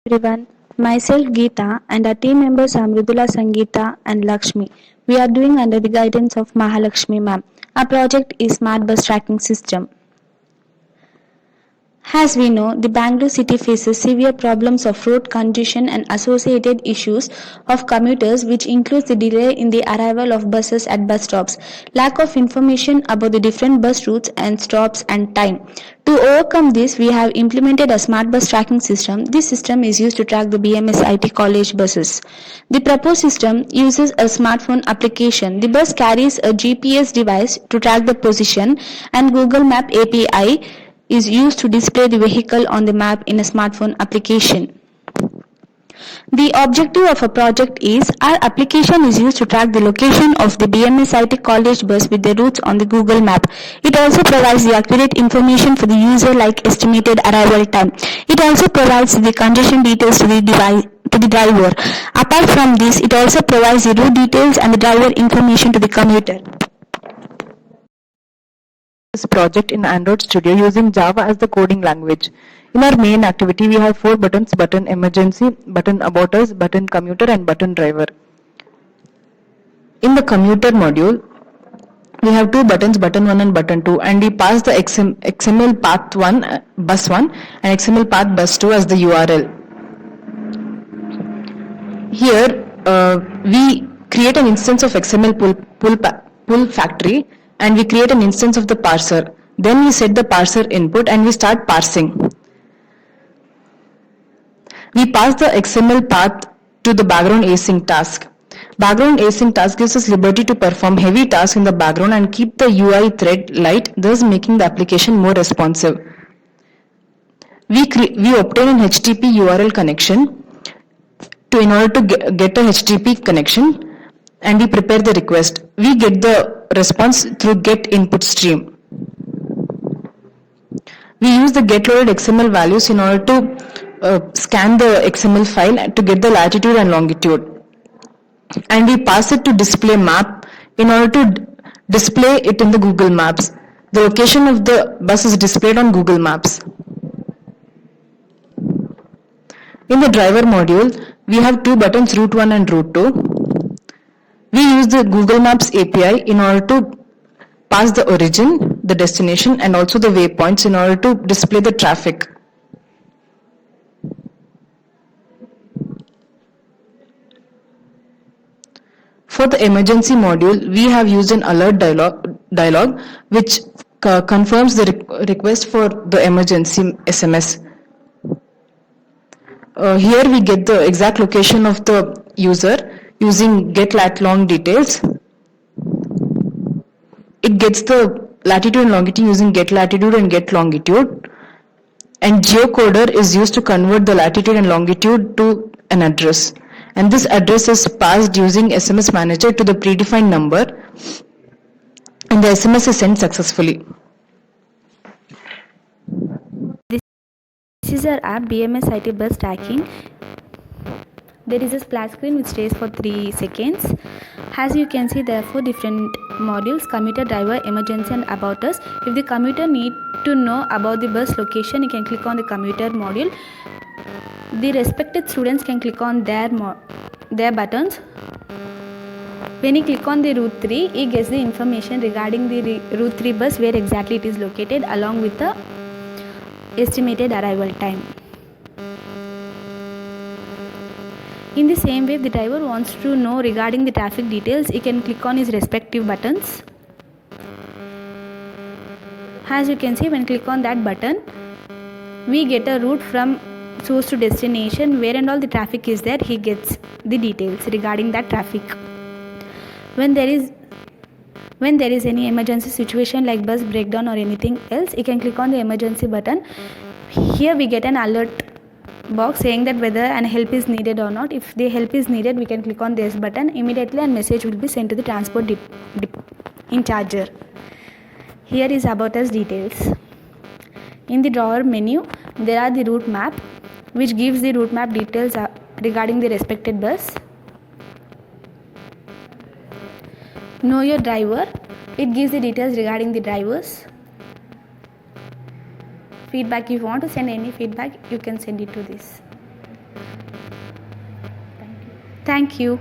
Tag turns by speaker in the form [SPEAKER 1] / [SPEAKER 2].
[SPEAKER 1] Everyone. Myself Geeta and our team members are Mridula Sangeeta and Lakshmi. We are doing under the guidance of Mahalakshmi ma'am. Our project is Smart Bus Tracking System. As we know, the Bangalore city faces severe problems of road congestion and associated issues of commuters, which includes the delay in the arrival of buses at bus stops, lack of information about the different bus routes and stops and time. To overcome this, we have implemented a smart bus tracking system. This system is used to track the BMS IT college buses. The proposed system uses a smartphone application. The bus carries a GPS device to track the position, and Google Map API is used to display the vehicle on the map in a smartphone application. The objective of a project is our application is used to track the location of the BMS IT college bus with the routes on the Google map. It also provides the accurate information for the user like estimated arrival time. It also provides the congestion details to the driver. Apart from this, it also provides the route details and the driver information to the commuter.
[SPEAKER 2] This project in Android Studio using Java as the coding language. In our main activity, we have 4 buttons: button emergency, button about us, button commuter, and button driver. In the commuter module, we have 2 buttons, button 1 and button 2, and we pass the XML path 1, bus 1, and XML path bus 2 as the URL. Here, we create an instance of XML pull factory, and we create an instance of the parser. Then we set the parser input and we start parsing. We pass the XML path to the background async task. Background async task gives us liberty to perform heavy tasks in the background and keep the UI thread light, thus making the application more responsive. We obtain an HTTP URL connection in order to get a HTTP connection, and we prepare the request. We get the response through get input stream. We use the get loaded XML values in order to scan the XML file to get the latitude and longitude, and we pass it to display map in order to display it in the Google Maps. The location of the bus is displayed on Google Maps. In the driver module, we have 2 buttons, route 1 and route 2. We use the Google Maps API in order to pass the origin, the destination, and also the waypoints in order to display the traffic. For the emergency module, we have used an alert dialog which confirms the request for the emergency SMS. Here we get the exact location of the user using get lat long details. It gets the latitude and longitude using get latitude and get longitude, and geocoder is used to convert the latitude and longitude to an address, and this address is passed using SMS manager to the predefined number, and the SMS is sent successfully.
[SPEAKER 1] This is our app BMS IT bus tracking. There is a splash screen which stays for 3 seconds. As you can see, there are 4 different modules: commuter, driver, emergency, and about us. If the commuter need to know about the bus location, you can click on the commuter module. The respected students can click on their buttons. When you click on the route 3, he gets the information regarding the route 3 bus, where exactly it is located, along with the estimated arrival time. In the same way, if the driver wants to know regarding the traffic details, he can click on his respective buttons. As you can see, when click on that button, we get a route from source to destination, where and all the traffic is there. He gets the details regarding that traffic. When there is any emergency situation like bus breakdown or anything else, you can click on the emergency button. Here we get an alert box saying that whether an help is needed or not. If the help is needed, we can click on this button. Immediately a message will be sent to the transport in charger. Here is about us details. In the drawer menu, there are the route map, which gives the route map details regarding the respected bus. Know your driver, it gives the details regarding the drivers. Feedback, if you want to send any feedback, you can send it to this. Thank you.